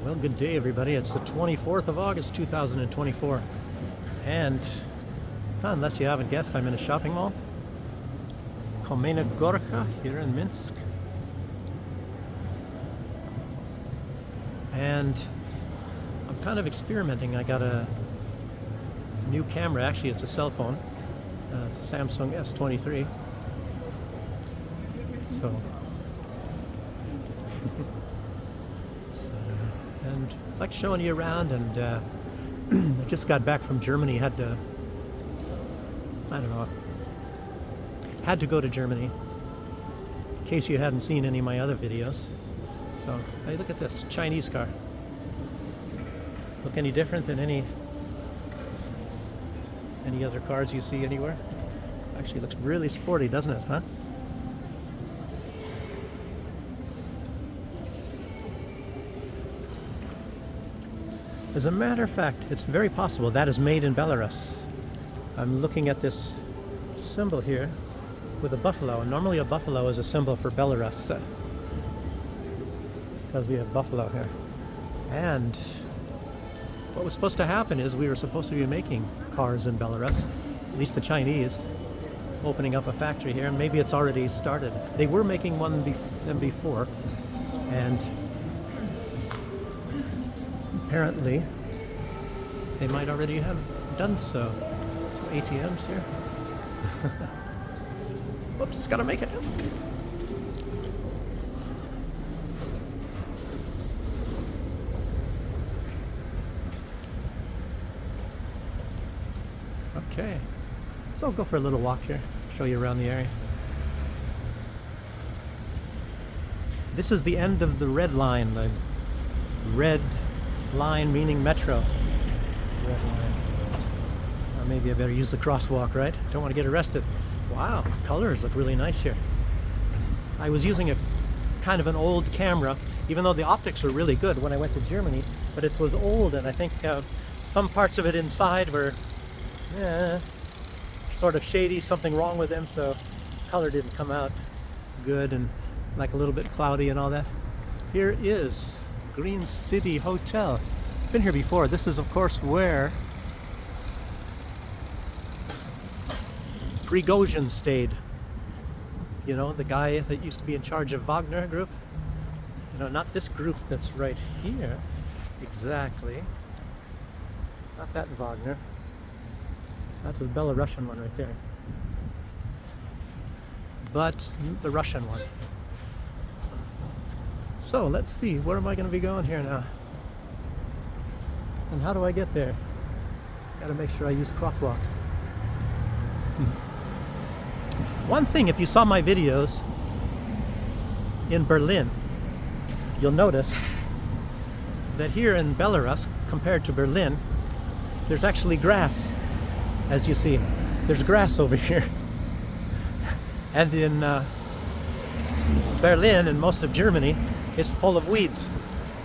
Well, good day, everybody. It's the 24th of August, 2024. And unless you haven't guessed, I'm in a shopping mall. Komena Gorka here in Minsk. And I'm kind of experimenting. I got a new camera. Actually, it's a cell phone, Samsung S23. So, and I like showing you around. And I just got back from Germany. Had to, had to go to Germany. In case you hadn't seen any of my other videos. So, hey, look at this Chinese car. Look any different than any other cars you see anywhere? Actually, looks really sporty, doesn't it, huh? As a matter of fact, it's very possible that is made in Belarus. I'm looking at this symbol here with a buffalo, and normally a buffalo is a symbol for Belarus. Because we have buffalo here. And what was supposed to happen is we were supposed to be making cars in Belarus, at least the Chinese, opening up a factory here, and maybe it's already started. They were making one before, and apparently they might already have done so. Some ATMs here. Whoops, gotta make it. Okay, so I'll go for a little walk here, show you around the area. This is the end of the red line, the red line meaning metro. Red line. Or maybe I better use the crosswalk, right? Don't want to get arrested. Wow, the colors look really nice here. I was using a kind of an old camera, even though the optics were really good when I went to Germany, but it was old, and I think some parts of it inside were sort of shady, something wrong with them, so color didn't come out good, and like a little bit cloudy and all that. Here is Green City Hotel. Been here before. This is of course where Prigozhin stayed. You know, the guy that used to be in charge of Wagner group. You know, not this group that's right here exactly. Not that Wagner. That's the Belarusian one right there. But the Russian one. So let's see, where am I going to be going here now? And how do I get there? Gotta make sure I use crosswalks. One thing, if you saw my videos in Berlin, you'll notice that here in Belarus, compared to Berlin, there's actually grass. As you see, there's grass over here. And in Berlin and most of Germany, it's full of weeds.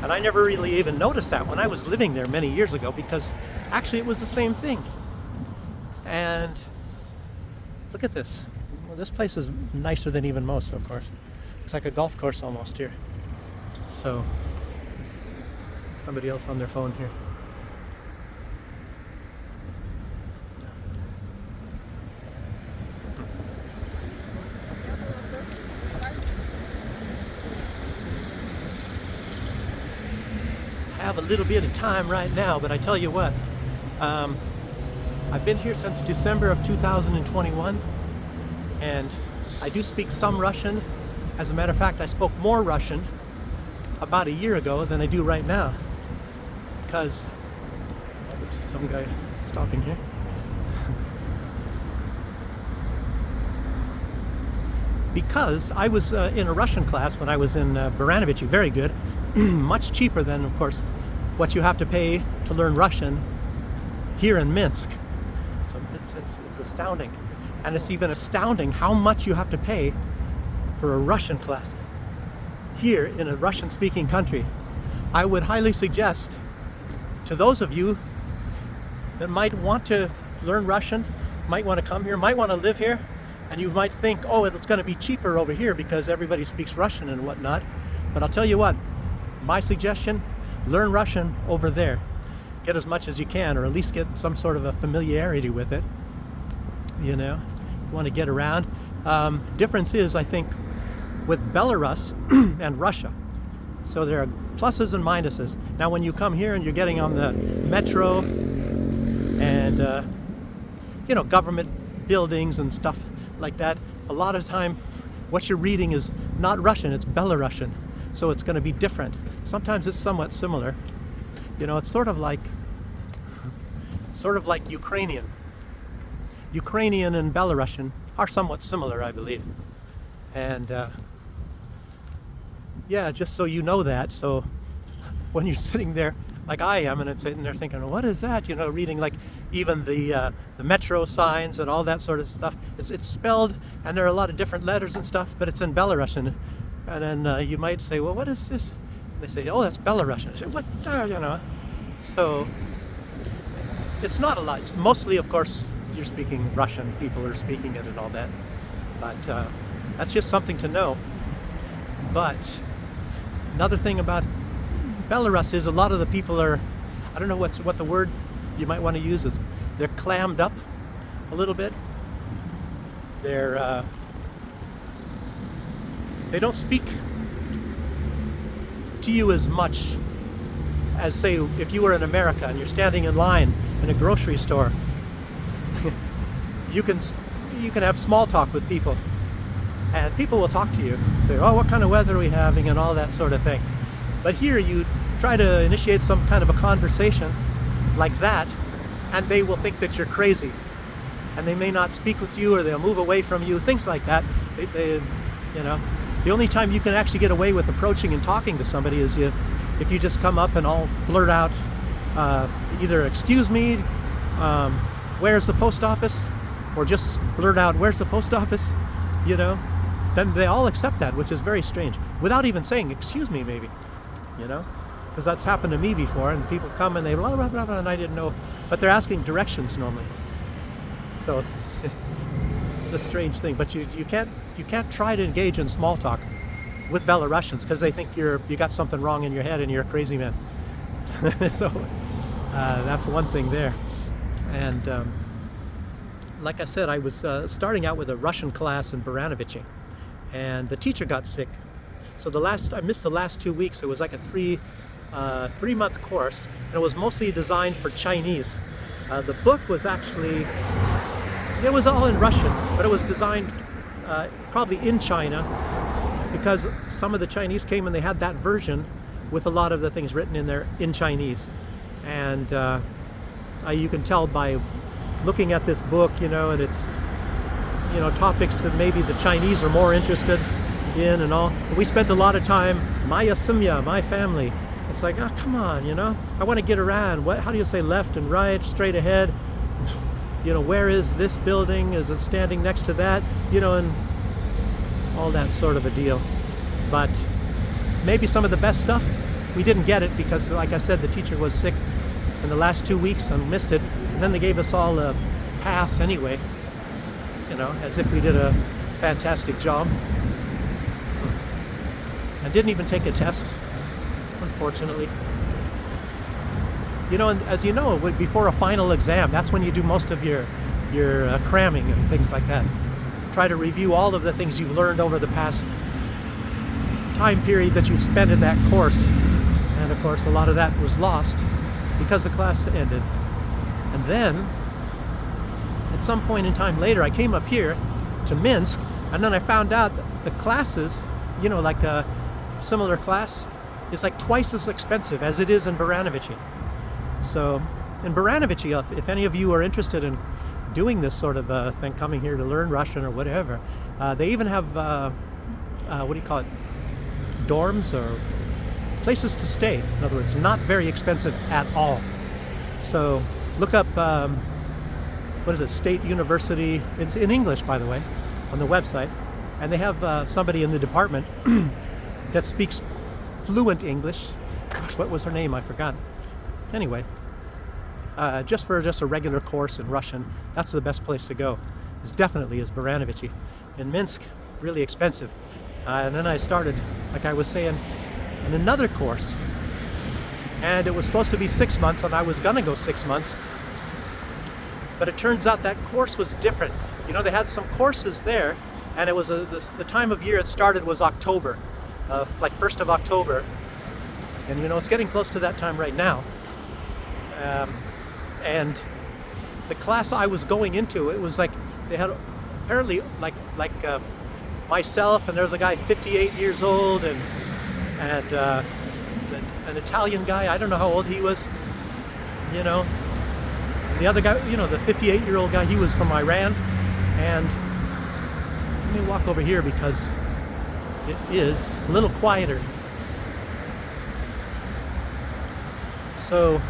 And I never really even noticed that when I was living there many years ago, because actually it was the same thing. And look at this. Well, this place is nicer than even most, of course. It's like a golf course almost here. So, somebody else on their phone here. Have a little bit of time right now, but I tell you what, I've been here since December of 2021, and I do speak some Russian. As a matter of fact, I spoke more Russian about a year ago than I do right now, because some guy stopping here. Because I was in a Russian class when I was in Baranovichi, very good, much cheaper than, of course, what you have to pay to learn Russian here in Minsk. So it's astounding. And it's even astounding how much you have to pay for a Russian class here in a Russian-speaking country. I would highly suggest to those of you that might want to learn Russian, might want to come here, might want to live here, and you might think, oh, it's going to be cheaper over here because everybody speaks Russian and whatnot. But I'll tell you what, my suggestion, learn Russian over there. Get as much as you can, or at least get some sort of a familiarity with it. You know, you want to get around. Difference is, I think, with Belarus and Russia. So there are pluses and minuses. Now, when you come here and you're getting on the metro and you know, government buildings and stuff like that, a lot of time what you're reading is not Russian, it's Belarusian. So it's going to be different. Sometimes it's somewhat similar. You know, it's sort of like Ukrainian. Ukrainian and Belarusian are somewhat similar, I believe. And yeah, just so you know that. So when you're sitting there like I am, and I'm sitting there thinking, what is that? You know, reading like even the metro signs and all that sort of stuff. It's spelled, and there are a lot of different letters and stuff, but it's in Belarusian. And then you might say, well, what is this? They say, oh, that's Belarusian. I say, what? You know. So it's not a lot. It's mostly, of course, you're speaking Russian. People are speaking it and all that. But that's just something to know. But another thing about Belarus is a lot of the people are, I don't know what the word you might want to use is, they're clammed up a little bit. They don't speak to you as much as, say, if you were in America and you're standing in line in a grocery store. you can have small talk with people, and people will talk to you, say, oh, what kind of weather are we having, and all that sort of thing. But here you try to initiate some kind of a conversation like that, and they will think that you're crazy, and they may not speak with you, or they'll move away from you, things like that. They you know, the only time you can actually get away with approaching and talking to somebody is if you just come up and all blurt out either excuse me, where's the post office, or just blurt out where's the post office, you know, then they all accept that, which is very strange, without even saying excuse me, maybe, you know, because that's happened to me before, and people come and they blah blah blah blah, and I didn't know, but they're asking directions normally. So it's a strange thing, but you can't try to engage in small talk with Belarusians, because they think you got something wrong in your head and you're a crazy man. So that's one thing there. And like I said, I was starting out with a Russian class in Baranovichi, and the teacher got sick. So I missed the last 2 weeks. It was like a three-month course, and it was mostly designed for Chinese. The book was actually, it was all in Russian, but it was designed probably in China, because some of the Chinese came and they had that version with a lot of the things written in there in Chinese. And you can tell by looking at this book, you know, and it's, you know, topics that maybe the Chinese are more interested in and all. We spent a lot of time, Maya Simya, my family. It's like, oh, come on, you know, I want to get around. How do you say left and right, straight ahead? You know, where is this building? Is it standing next to that? You know, and all that sort of a deal. But maybe some of the best stuff, we didn't get it because, like I said, the teacher was sick in the last 2 weeks and missed it. And then they gave us all a pass anyway, you know, as if we did a fantastic job. I didn't even take a test, unfortunately. You know, and as you know, before a final exam, that's when you do most of your cramming and things like that. Try to review all of the things you've learned over the past time period that you've spent in that course. And of course, a lot of that was lost because the class ended. And then, at some point in time later, I came up here to Minsk, and then I found out that the classes, you know, like a similar class, is like twice as expensive as it is in Baranovichi. So in Baranovichi, if any of you are interested in doing this sort of thing, coming here to learn Russian or whatever, they even have, what do you call it, dorms or places to stay. In other words, not very expensive at all. So look up, what is it, State University, it's in English, by the way, on the website, and they have somebody in the department that speaks fluent English. Gosh, what was her name? I forgot. Anyway, just for a regular course in Russian, that's the best place to go. Is Baranovichi. In Minsk, really expensive. And then I started, like I was saying, in another course and it was supposed to be 6 months, and I was gonna go 6 months. But it turns out that course was different. You know, they had some courses there, and it was the time of year it started was October, like 1st of October. And you know, it's getting close to that time right now. And the class I was going into, it was like they had apparently like myself, and there was a guy 58 years old, and an Italian guy. I don't know how old he was. You know, the other guy, you know, the 58-year-old guy, he was from Iran. And let me walk over here because it is a little quieter. So,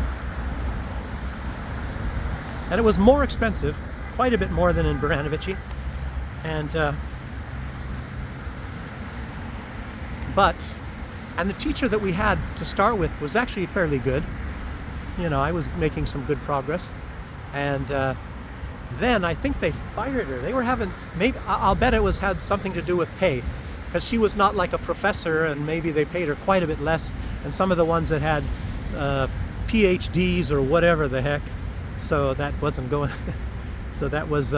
and it was more expensive, quite a bit more than in Baranovici. And and the teacher that we had to start with was actually fairly good. You know, I was making some good progress. And then I think they fired her. They were having, maybe, I'll bet it had something to do with pay, because she was not like a professor, and maybe they paid her quite a bit less than some of the ones that had PhDs or whatever the heck. So that wasn't going. So that was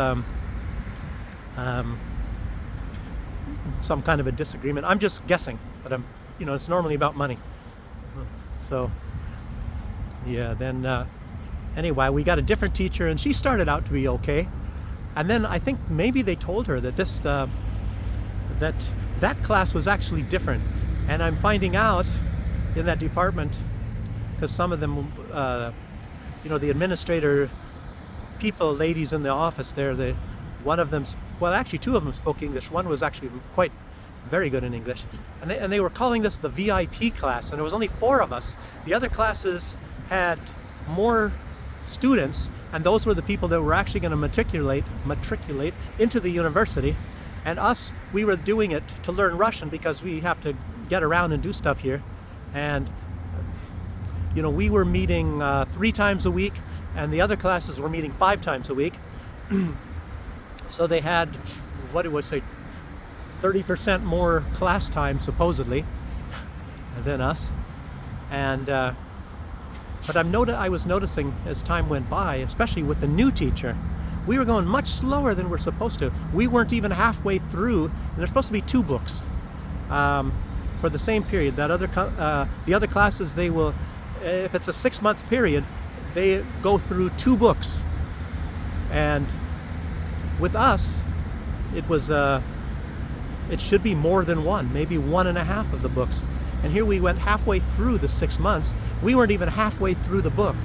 some kind of a disagreement. I'm just guessing, but you know, it's normally about money. So yeah, then anyway, we got a different teacher, and she started out to be okay. And then I think maybe they told her that this that class was actually different. And I'm finding out in that department, because some of them, you know, the administrator people, ladies in the office there, one of them, well, actually two of them spoke English. One was actually quite very good in English. And they were calling this the VIP class, and there was only 4 of us. The other classes had more students, and those were the people that were actually going to matriculate into the university. And us, we were doing it to learn Russian because we have to get around and do stuff here. And you know, we were meeting 3 times a week, and the other classes were meeting 5 times a week. So they had, what do I say, 30% more class time supposedly than us. And but I was noticing as time went by, especially with the new teacher, we were going much slower than we're supposed to. We weren't even halfway through, and there's supposed to be 2 books for the same period. The other classes, they will, if it's a 6-month period, they go through 2 books. And with us, it was it should be more than 1, maybe 1.5 of the books. And here we went halfway through the 6 months. We weren't even halfway through the book.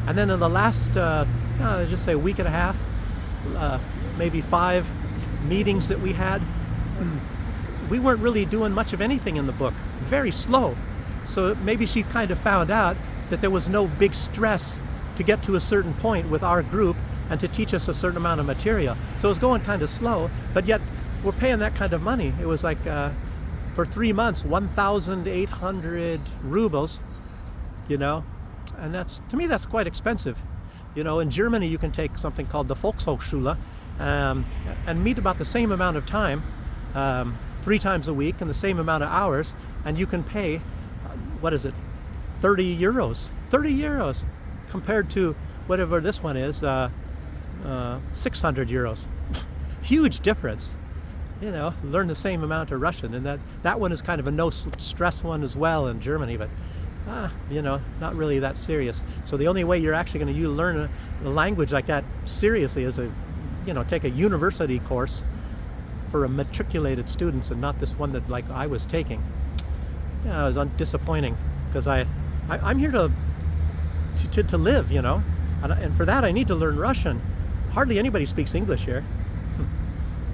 And then in the last, just say a week and a half, maybe 5 meetings that we had, we weren't really doing much of anything in the book. Very slow. So maybe she kind of found out that there was no big stress to get to a certain point with our group and to teach us a certain amount of material. So it was going kind of slow, but yet we're paying that kind of money. It was like, for 3 months, 1,800 rubles, you know, and to me that's quite expensive. You know, in Germany you can take something called the Volkshochschule and meet about the same amount of time, 3 times a week, and the same amount of hours, and you can pay, what is it, 30 euros. 30 euros compared to whatever this one is, 600 euros. Huge difference. You know, learn the same amount of Russian, and that one is kind of a no stress one as well in Germany, but you know, not really that serious. So the only way you're actually going to learn a language like that seriously is take a university course for a matriculated students, and not this one that like I was taking. Yeah, it was disappointing, because I'm here to live, you know, and for that I need to learn Russian. Hardly anybody speaks English here.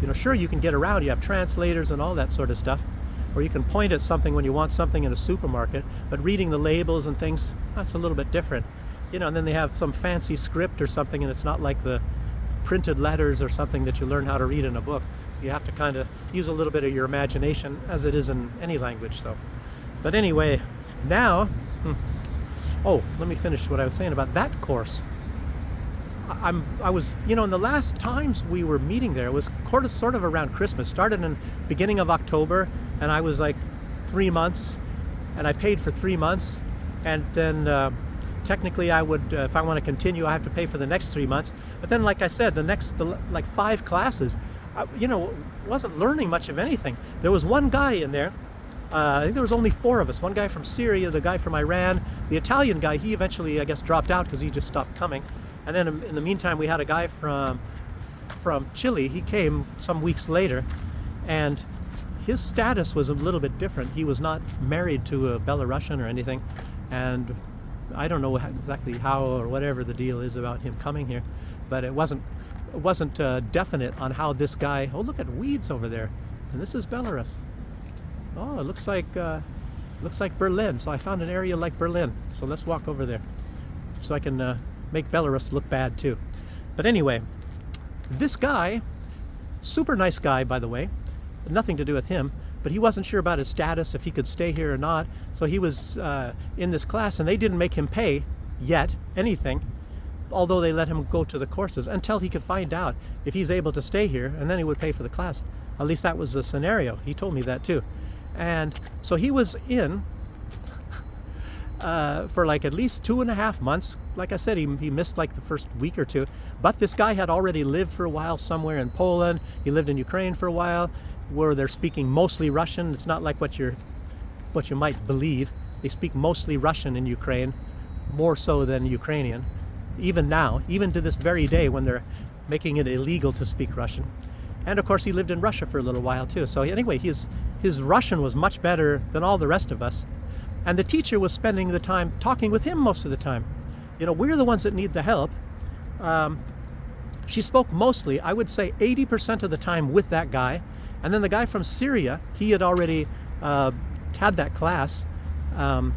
You know, sure, you can get around, you have translators and all that sort of stuff, or you can point at something when you want something in a supermarket, but reading the labels and things, that's a little bit different. You know, and then they have some fancy script or something, and it's not like the printed letters or something that you learn how to read in a book. You have to kind of use a little bit of your imagination, as it is in any language. So, but anyway, now, let me finish what I was saying about that course. I was, you know, in the last times we were meeting there, it was sort of around Christmas. Started in beginning of October, and I was like 3 months, and I paid for 3 months, and then technically I would, if I want to continue, I have to pay for the next 3 months. But then, like I said, the next like 5 classes, wasn't learning much of anything. There was one guy in there. I think there was only 4 of us. One guy from Syria, the guy from Iran, the Italian guy. He eventually, I guess, dropped out because he just stopped coming. And then in the meantime, we had a guy from Chile. He came some weeks later, and his status was a little bit different. He was not married to a Belarusian or anything, and I don't know exactly how or whatever the deal is about him coming here, but it wasn't definite on how this guy. Oh, look at weeds over there, and this is Belarus. Oh, it looks like Berlin. So I found an area like Berlin. So let's walk over there, so I can make Belarus look bad too. But anyway, this guy, super nice guy, by the way, nothing to do with him, but he wasn't sure about his status, if he could stay here or not. So he was in this class, and they didn't make him pay yet anything, although they let him go to the courses until he could find out if he's able to stay here, and then he would pay for the class. At least that was the scenario. He told me that too. And so he was in for like at least 2.5 months. Like I said, he missed like the first week or 2. But this guy had already lived for a while somewhere in Poland. He lived in Ukraine for a while, where they're speaking mostly Russian. It's not like what you might believe. They speak mostly Russian in Ukraine, more so than Ukrainian. Even now, even to this very day, when they're making it illegal to speak Russian. And of course, he lived in Russia for a little while too. So anyway, his Russian was much better than all the rest of us. And the teacher was spending the time talking with him most of the time. We're the ones that need the help. She spoke mostly, I would say 80% of the time, with that guy. And then the guy from Syria, he had already had that class. And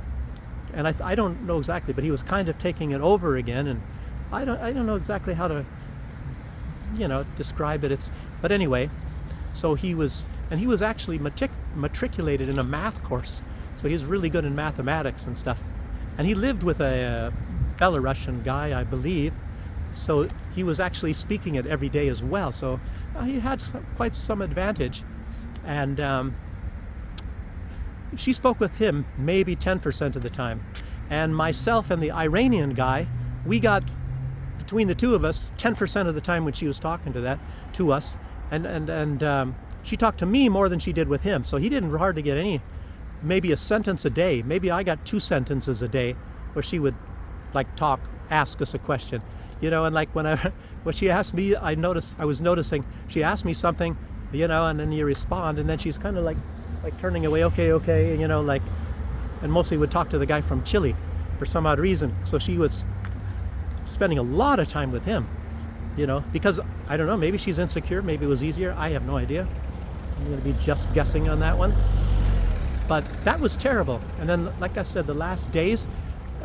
I don't know exactly, but he was kind of taking it over again. And I don't know exactly how to, describe it. But anyway, so he was actually matriculated in a math course. So he was really good in mathematics and stuff. And he lived with a Belarusian guy, I believe. So he was actually speaking it every day as well. So he had quite some advantage. And she spoke with him maybe 10% of the time. And myself and the Iranian guy, we got, between the two of us, 10% of the time when she was talking to us. And she talked to me more than she did with him. So he didn't hardly get any, maybe a sentence a day. Maybe I got 2 sentences a day where she would ask us a question. And like when she asked me, I was noticing she asked me something, and then you respond, and then she's kind of like turning away, okay, and mostly would talk to the guy from Chile for some odd reason. So she was spending a lot of time with him, because I don't know, maybe she's insecure, maybe it was easier, I have no idea. I'm going to be just guessing on that one. But that was terrible. And then, like I said, the last days,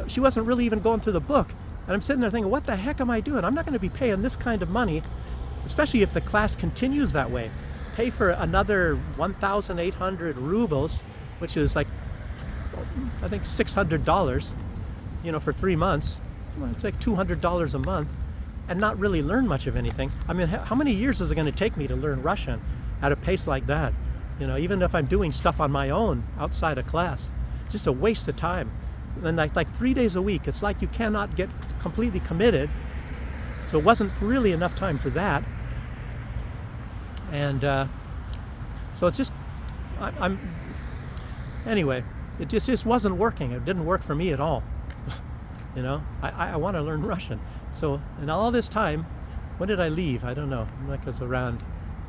she wasn't really even going through the book. And I'm sitting there thinking, what the heck am I doing? I'm not going to be paying this kind of money, especially if the class continues that way. Pay for another 1,800 rubles, which is like, I think $600, for 3 months. Well, it's like $200 a month, and not really learn much of anything. I mean, how many years is it going to take me to learn Russian at a pace like that? Even if I'm doing stuff on my own outside of class, it's just a waste of time. And like 3 days a week, it's like you cannot get completely committed. So it wasn't really enough time for that. And so it's just, anyway, it just wasn't working. It didn't work for me at all. I want to learn Russian. So, and all this time, when did I leave? I don't know. Like it was around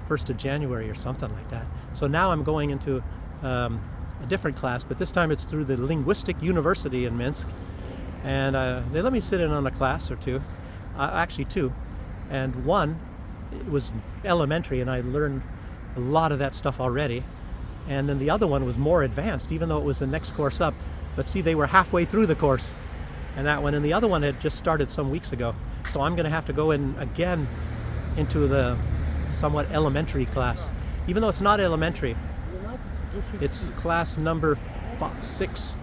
1st of January or something like that. So now I'm going into a different class, but this time it's through the Linguistic University in Minsk. And they let me sit in on a class or 2, actually 2. And one, it was elementary, and I learned a lot of that stuff already. And then the other one was more advanced, even though it was the next course up. But see, they were halfway through the course. And that one, and the other one had just started some weeks ago. So I'm going to have to go in again into the somewhat elementary class, even though it's not elementary. It's class number 6.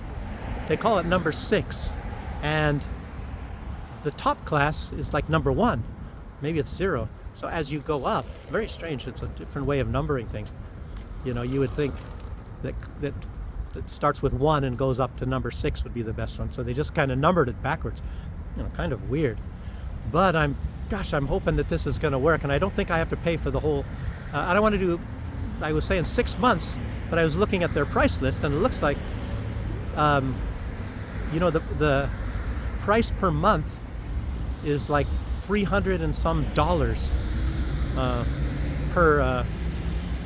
They call it number 6, and the top class is like number 1. Maybe it's 0. So as you go up, very strange. It's a different way of numbering things. You would think that that starts with 1 and goes up to number 6 would be the best one. So they just kind of numbered it backwards. Kind of weird. But I'm hoping that this is going to work, and I don't think I have to pay for the whole. I don't want to do. I was saying 6 months, but I was looking at their price list, and it looks like, the price per month is like $300 and some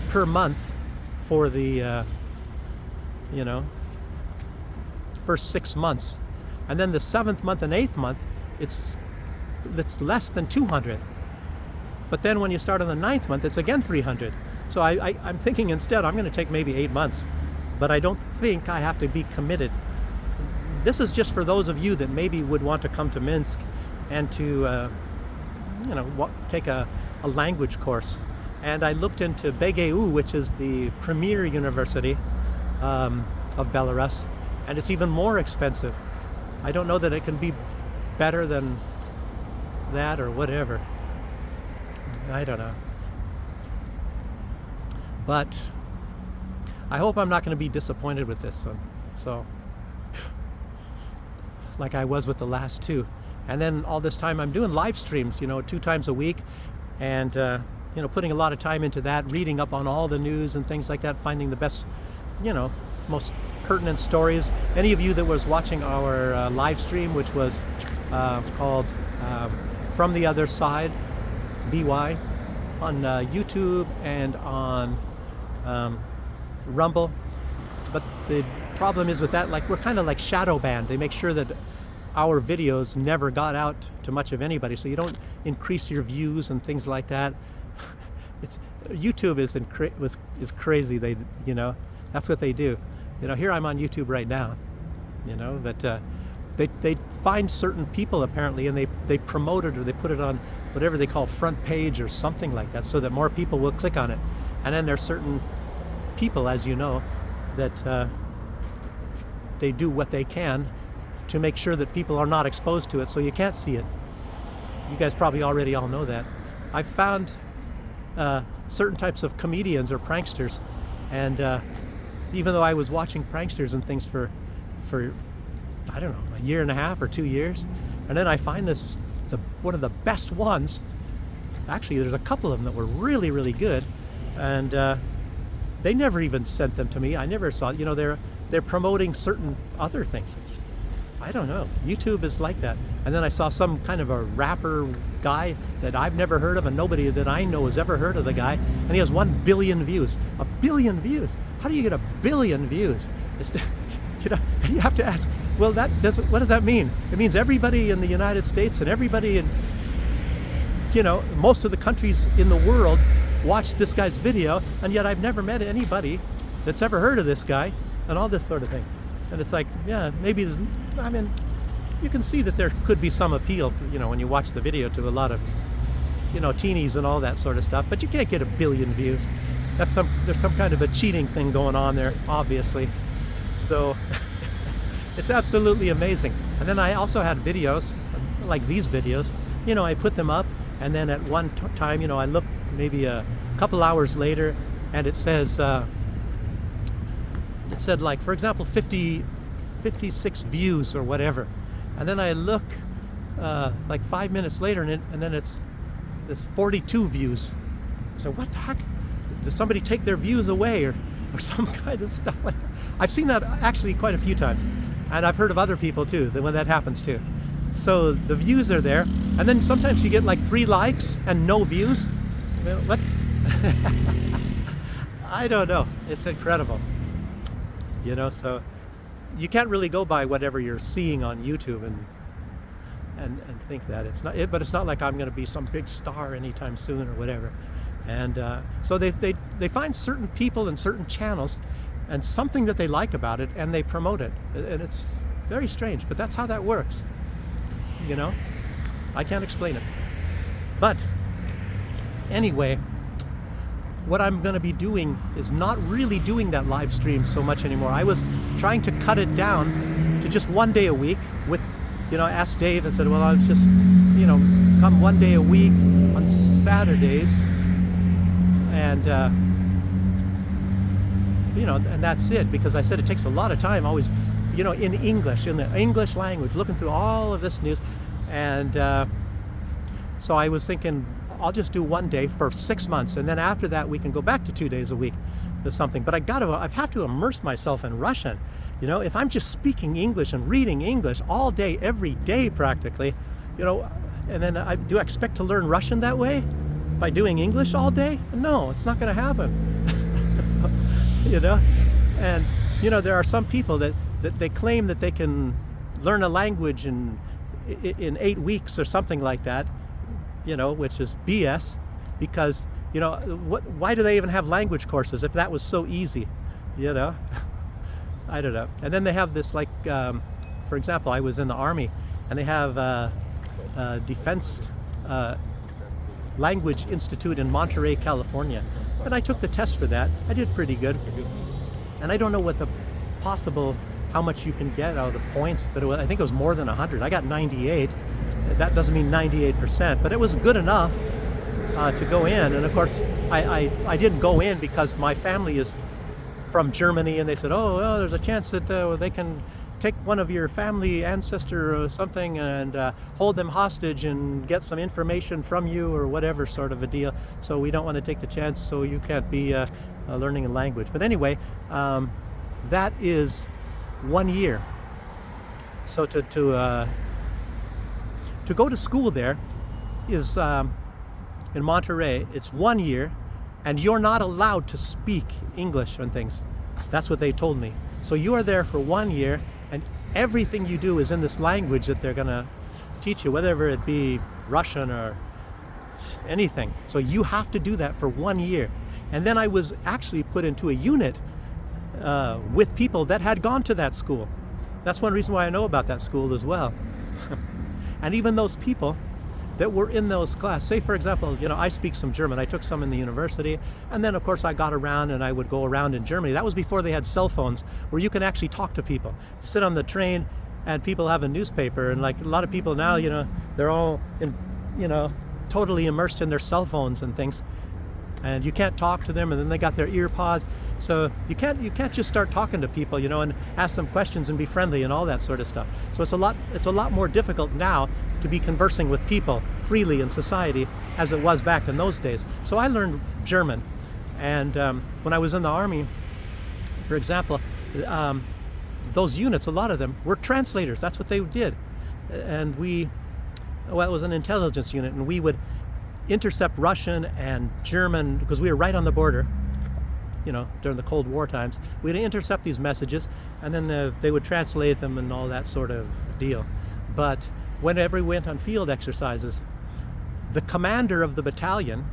per month for the first 6 months, and then the 7th month and 8th month it's less than 200. But then when you start on the 9th month, it's again 300. So I'm thinking instead I'm going to take maybe 8 months, but I don't think I have to be committed. This is just for those of you that maybe would want to come to Minsk and to take a language course. And I looked into BGU, which is the premier university of Belarus, and it's even more expensive. I don't know that it can be better than that or whatever. I don't know. But I hope I'm not going to be disappointed with this one. So, like I was with the last two. And then all this time I'm doing live streams, 2 times a week, and putting a lot of time into that, reading up on all the news and things like that, finding the best, most pertinent stories. Any of you that was watching our live stream, which was called From the Other Side, BY, on YouTube and on Rumble. But the problem is with that, like, we're kind of like shadow banned. They make sure that our videos never got out to much of anybody, so you don't increase your views and things like that. YouTube is crazy. That's what they do. Here I'm on YouTube right now. But they find certain people apparently, and they promote it, or they put it on whatever they call front page or something like that, so that more people will click on it. And then there's certain people, as you know, that they do what they can to make sure that people are not exposed to it, so you can't see it. You guys probably already all know that. I've found certain types of comedians or pranksters, and even though I was watching pranksters and things for I don't know, a year and a half or 2 years, and then I find one of the best ones. Actually, there's a couple of them that were really, really good, and they never even sent them to me. I never saw. They're promoting certain other things. I don't know. YouTube is like that. And then I saw some kind of a rapper guy that I've never heard of, and nobody that I know has ever heard of the guy, and he has 1 billion views. 1 billion views. How do you get 1 billion views? You have to ask, well, what does that mean? It means everybody in the United States and everybody in most of the countries in the world watched this guy's video, and yet I've never met anybody that's ever heard of this guy and all this sort of thing. And it's like, yeah, maybe you can see that there could be some appeal, when you watch the video, to a lot of, teenies and all that sort of stuff. But you can't get 1 billion views. There's some kind of a cheating thing going on there, obviously. So it's absolutely amazing. And then I also had videos, like these videos. I put them up, and then at one time, I look maybe a couple hours later, and it says, it said, like, for example, 56 views or whatever. And then I look like 5 minutes later, and then it's 42 views. So what the heck? Did somebody take their views away, or some kind of stuff like that? I've seen that actually quite a few times. And I've heard of other people too, when that happens too. So the views are there, and then sometimes you get like 3 likes and no views. What? I don't know. It's incredible. So you can't really go by whatever you're seeing on YouTube and think that it's not it. But it's not like I'm going to be some big star anytime soon or whatever. And so they find certain people and certain channels and something that they like about it, and they promote it. And it's very strange, but that's how that works. I can't explain it. But anyway, what I'm going to be doing is not really doing that live stream so much anymore. I was trying to cut it down to just 1 day a week with, I asked Dave and said, well, I'll just, come 1 day a week on Saturdays, and and that's it, because I said it takes a lot of time always, in English, in the English language, looking through all of this news. And so I was thinking, I'll just do one day for 6 months, and then after that we can go back to 2 days a week or something. But I have to immerse myself in Russian. If I'm just speaking English and reading English all day, every day practically, and then do I expect to learn Russian that way? By doing English all day? No, it's not going to happen. And there are some people that they claim that they can learn a language in 8 weeks or something like that, which is BS, because why do they even have language courses if that was so easy? I don't know. And then they have this, like, for example, I was in the Army, and they have Defense Language Institute in Monterey, California. And I took the test for that. I did pretty good. And I don't know what how much you can get out of the points, but I think it was more than 100. I got 98. That doesn't mean 98%, but it was good enough to go in. And of course, I didn't go in because my family is from Germany, and they said, oh, well, there's a chance that they can take one of your family ancestor or something and hold them hostage and get some information from you or whatever sort of a deal. So we don't want to take the chance, so you can't be learning a language. But anyway, that is 1 year. So to go to school there is in Monterey, it's 1 year, and you're not allowed to speak English and things. That's what they told me. So you are there for 1 year, and everything you do is in this language that they're going to teach you, whether it be Russian or anything. So you have to do that for 1 year. And then I was actually put into a unit with people that had gone to that school. That's one reason why I know about that school as well. And even those people that were in those classes, say for example, I speak some German. I took some in the university, and then of course I got around and I would go around in Germany. That was before they had cell phones where you can actually talk to people. You sit on the train and people have a newspaper, and like a lot of people now, they're all totally immersed in their cell phones and things, and you can't talk to them, and then they got their ear pods. So you can't just start talking to people, and ask them questions and be friendly and all that sort of stuff. So it's a lot more difficult now to be conversing with people freely in society as it was back in those days. So I learned German, and when I was in the Army, for example, those units, a lot of them were translators. That's what they did. And it was an intelligence unit, and we would intercept Russian and German, because we were right on the border, during the Cold War times. We'd intercept these messages, and then they would translate them and all that sort of deal. But whenever we went on field exercises, the commander of the battalion,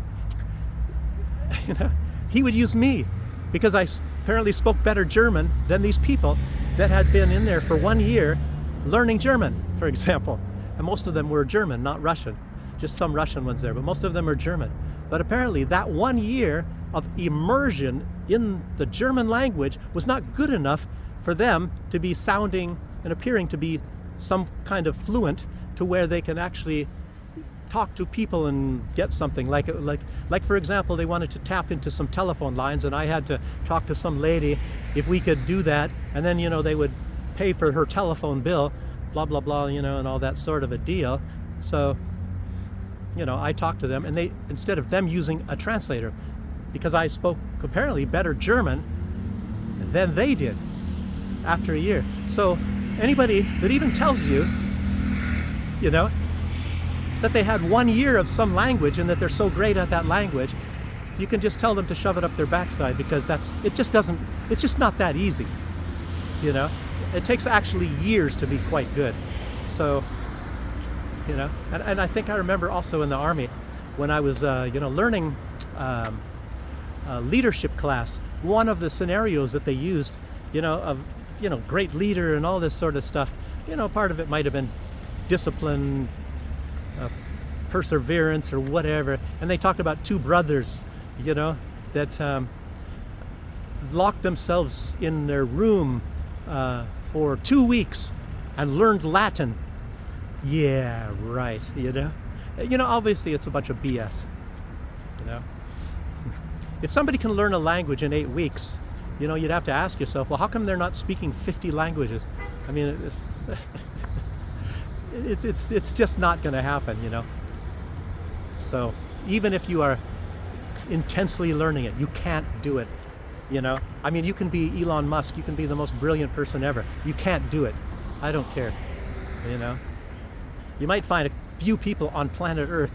he would use me, because I apparently spoke better German than these people that had been in there for 1 year learning German, for example. And most of them were German, not Russian. Just some Russian ones there, but most of them are German. But apparently that 1 year of immersion in the German language was not good enough for them to be sounding and appearing to be some kind of fluent to where they can actually talk to people and get something. Like for example, they wanted to tap into some telephone lines, and I had to talk to some lady if we could do that, and then they would pay for her telephone bill, blah blah blah, and all that sort of a deal. So I talked to them, and they, instead of them using a translator, because I spoke apparently better German than they did after a year. So anybody that even tells you, that they had 1 year of some language and that they're so great at that language, you can just tell them to shove it up their backside, because it's just not that easy. It takes actually years to be quite good. So, and I think I remember also in the Army when I was, learning leadership class, one of the scenarios that they used, of, great leader and all this sort of stuff, part of it might have been discipline, perseverance or whatever. And they talked about two brothers, that locked themselves in their room for 2 weeks and learned Latin. Yeah, right, obviously it's a bunch of BS, If somebody can learn a language in 8 weeks, you know, you'd have to ask yourself, well, how come they're not speaking 50 languages? I mean, it's just not going to happen, you know. So even if you are intensely learning it, you can't do it, you know. I mean, you can be Elon Musk, you can be the most brilliant person ever. You can't do it. I don't care, you know. You might find a few people on planet Earth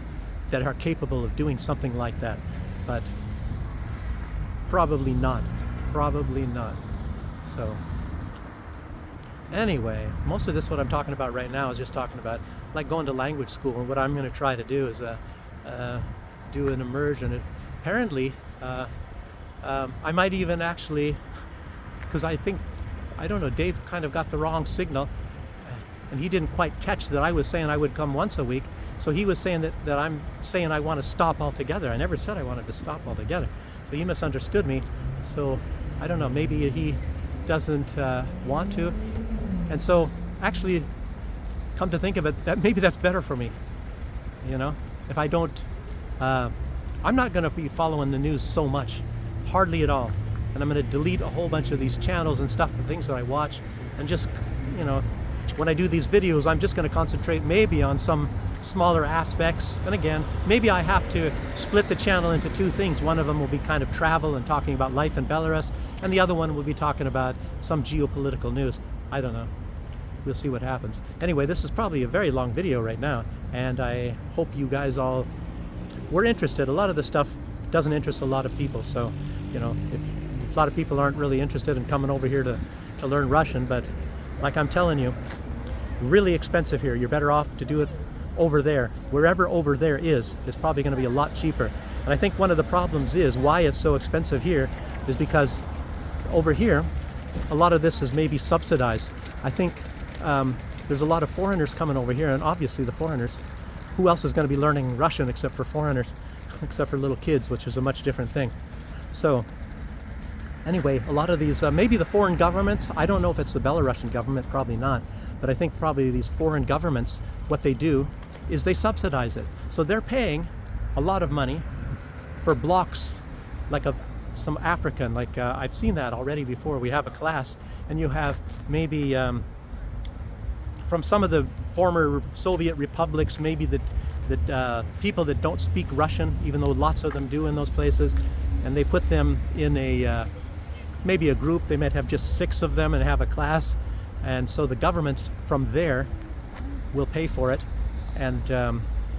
that are capable of doing something like that, but probably not. Probably not. So anyway, most of this, what I'm talking about right now, is just talking about like going to language school. And what I'm going to try to do is do an immersion. Apparently, I might even actually, because I don't know, Dave kind of got the wrong signal, and he didn't quite catch that I was saying I would come once a week. So he was saying that I'm saying I want to stop altogether. I never said I wanted to stop altogether. So he misunderstood me. So I don't know, maybe he doesn't want to. And so actually, come to think of it, that maybe that's better for me. You know, if I don't, I'm not going to be following the news so much, hardly at all. And I'm going to delete a whole bunch of these channels and stuff and things that I watch, and just, you know, when I do these videos, I'm just going to concentrate maybe on some smaller aspects. And again, maybe I have to split the channel into two things. One of them will be kind of travel and talking about life in Belarus, and the other one will be talking about some geopolitical news. I don't know. We'll see what happens. Anyway, this is probably a very long video right now, and I hope you guys all were interested. A lot of the stuff doesn't interest a lot of people, so, you know, if a lot of people aren't really interested in coming over here to learn Russian, but like I'm telling you, really expensive here. You're better off to do it over there. Wherever over there is, it's probably going to be a lot cheaper. And I think one of the problems is why it's so expensive here is because over here, a lot of this is maybe subsidized. I think there's a lot of foreigners coming over here, and obviously the foreigners, who else is going to be learning Russian except for foreigners, except for little kids, which is a much different thing. So anyway, a lot of these, maybe the foreign governments, I don't know if it's the Belarusian government, probably not, but I think probably these foreign governments, what they do is they subsidize it. So they're paying a lot of money for blocks like of some African, like I've seen that already before. We have a class, and you have maybe from some of the former Soviet republics, maybe that people that don't speak Russian, even though lots of them do in those places, and they put them in a maybe a group. They might have just 6 of them and have a class, and so the government from there will pay for it. And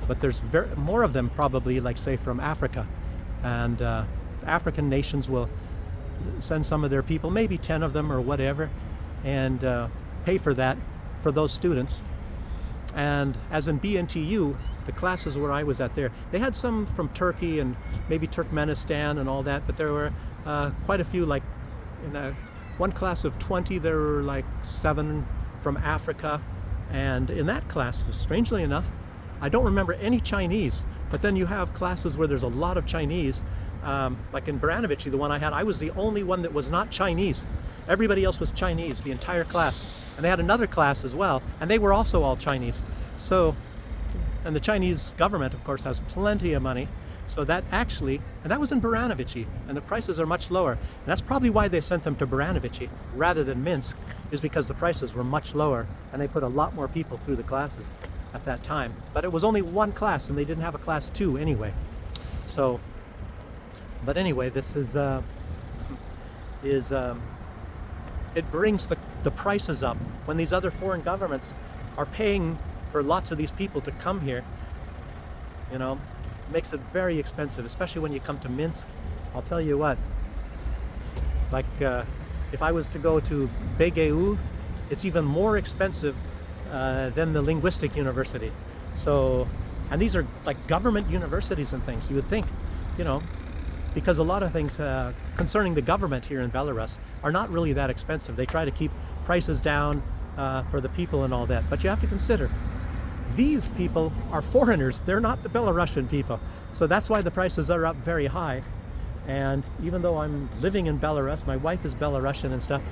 but there's more of them probably, like say from Africa, and African nations will send some of their people, maybe 10 of them or whatever, and pay for that for those students. And as in BNTU, the classes where I was at there, they had some from Turkey and maybe Turkmenistan and all that, but there were quite a few, like in one class of 20, there were like 7 from Africa. And in that class, strangely enough, I don't remember any Chinese, but then you have classes where there's a lot of Chinese, like in Baranovici, the one I had, I was the only one that was not Chinese. Everybody else was Chinese, the entire class. And they had another class as well, and they were also all Chinese. So, and the Chinese government, of course, has plenty of money. So that actually, and that was in Baranovici, and the prices are much lower. And that's probably why they sent them to Baranovici rather than Minsk, is because the prices were much lower, and they put a lot more people through the classes at that time. But it was only one class, and they didn't have a class 2 anyway. So, but anyway, this is it brings the prices up when these other foreign governments are paying for lots of these people to come here. You know, it makes it very expensive, especially when you come to Minsk. I'll tell you what, like if I was to go to BGU, it's even more expensive than the linguistic university. So, and these are like government universities and things. You would think, you know, because a lot of things concerning the government here in Belarus are not really that expensive. They try to keep prices down for the people and all that. But you have to consider, these people are foreigners. They're not the Belarusian people. So that's why the prices are up very high. And even though I'm living in Belarus, my wife is Belarusian and stuff,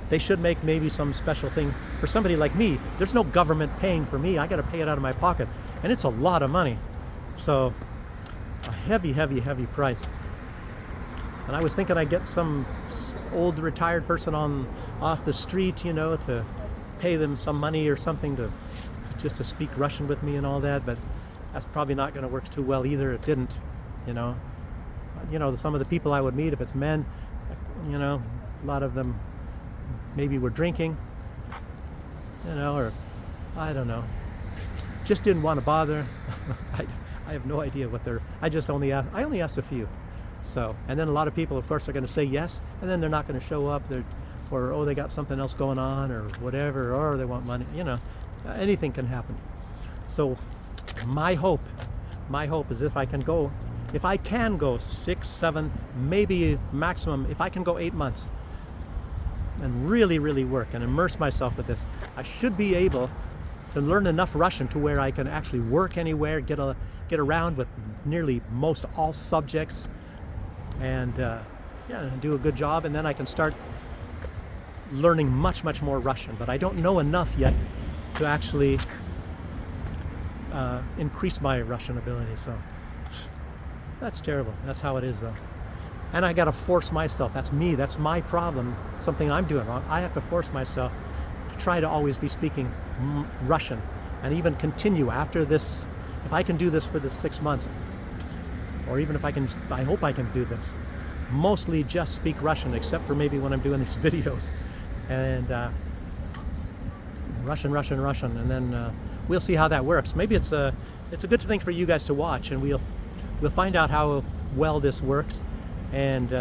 they should make maybe some special thing for somebody like me. There's no government paying for me. I got to pay it out of my pocket. And it's a lot of money. So a heavy, heavy, heavy price. And I was thinking I'd get some old retired person off the street, you know, to pay them some money or something just to speak Russian with me and all that, but that's probably not going to work too well either. It didn't, you know. Some of the people I would meet, if it's men, you know, a lot of them maybe were drinking, you know, or I don't know, just didn't want to bother. I have no idea what I only asked a few. So, and then a lot of people, of course, are going to say yes, and then they're not going to show up. Or they got something else going on, or whatever, or they want money. You know, anything can happen. So, my hope is if I can go 6, 7, maybe maximum, if I can go 8 months, and really, really work and immerse myself with this, I should be able to learn enough Russian to where I can actually work anywhere, get around with nearly most all subjects, and do a good job, and then I can start learning much, much more Russian. But I don't know enough yet to actually increase my Russian ability. So that's terrible. That's how it is, though. And I got to force myself. That's me. That's my problem. Something I'm doing wrong. I have to force myself to try to always be speaking Russian, and even continue after this. If I can do this for the 6 months, or even if I hope I can do this, mostly just speak Russian, except for maybe when I'm doing these videos, and Russian, and then we'll see how that works. Maybe it's a good thing for you guys to watch, and we'll find out how well this works, and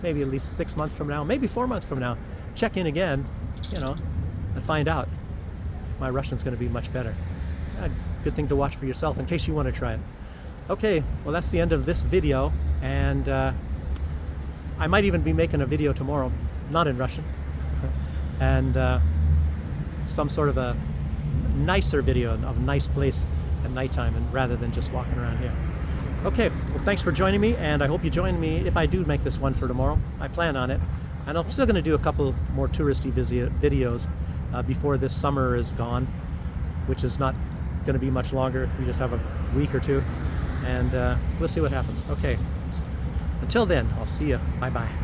maybe at least 6 months from now, maybe 4 months from now, check in again, you know, and find out if my Russian's going to be much better. A good thing to watch for yourself in case you want to try it. Okay, well, that's the end of this video, and I might even be making a video tomorrow, not in Russian, and some sort of a nicer video of a nice place at nighttime, and rather than just walking around here. Okay, well, thanks for joining me, and I hope you join me if I do make this one for tomorrow. I plan on it, and I'm still going to do a couple more touristy videos before this summer is gone, which is not going to be much longer. We just have a week or two, and we'll see what happens. Okay, until then, I'll see you. Bye-bye.